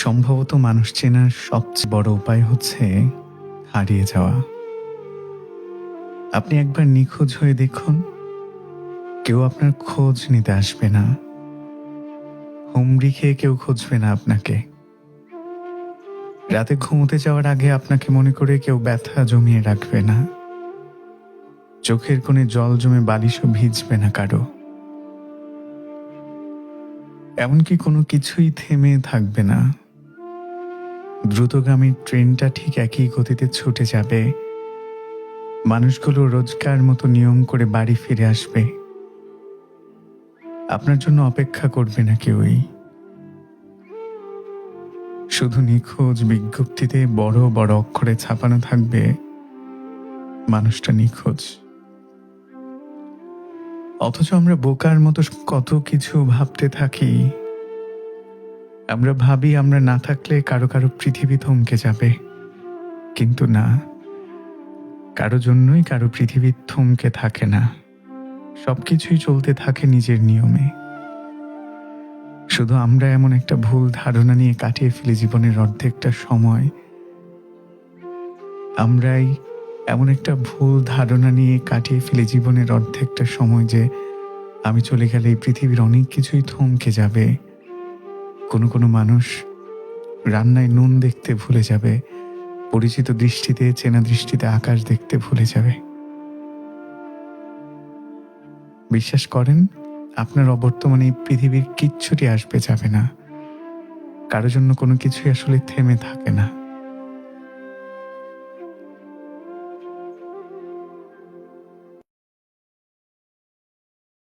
সম্ভবত মানুষ চেনার সবচেয়ে বড় উপায় হচ্ছে হারিয়ে যাওয়া। আপনি একবার নিখোঁজ হয়ে দেখুন, কেউ আপনার খোঁজ নিতে আসবে না। হুমড়ি খেয়ে কেউ খুঁজবে না আপনাকে। রাতে ঘুমোতে যাওয়ার আগে আপনাকে মনে করে কেউ ব্যথা জমিয়ে রাখবে না। চোখের কোণে জল জমে বালিশও ভিজবে না কারো। এমনকি কোনো কিছুই থেমে থাকবে না। দ্রুতগামী ট্রেনটা ঠিক একই গতিতে ছুটে যাবে। মানুষগুলো রোজকার মতো নিয়ম করে বাড়ি ফিরে আসবে। আপনার জন্য অপেক্ষা করবে না কেউই। শুধু নিখোঁজ বিজ্ঞপ্তিতে বড় বড় অক্ষরে ছাপানো থাকবে, মানুষটা নিখোঁজ। অথচ আমরা বোকার মতো কত কিছু ভাবতে থাকি। আমরা ভাবি আমরা না থাকলে কারো কারো পৃথিবী থমকে যাবে, কিন্তু না, কারো জন্যই কারো পৃথিবী থমকে থাকে না। সবকিছুই চলতে থাকে নিজের নিয়মে। শুধু আমরা এমন একটা ভুল ধারণা নিয়ে কাটিয়ে ফেলি জীবনের অর্ধেকটা সময়। আমরাই এমন একটা ভুল ধারণা নিয়ে কাটিয়ে ফেলি জীবনের অর্ধেকটা সময় যে আমি চলে গেলে এই পৃথিবীর অনেক কিছুই থমকে যাবে। কোনো কোনো মানুষ রান্নায় নুন দেখতে ভুলে যাবে, পরিচিত দৃষ্টিতে চেনা দৃষ্টিতে আকাশ দেখতে ভুলে যাবে। বিশ্বাস করেন, আপনার অবর্তমানে এই পৃথিবীর কিচ্ছুটি আসবে যাবে না। কারো জন্য কোনো কিছুই আসলে থেমে থাকে না।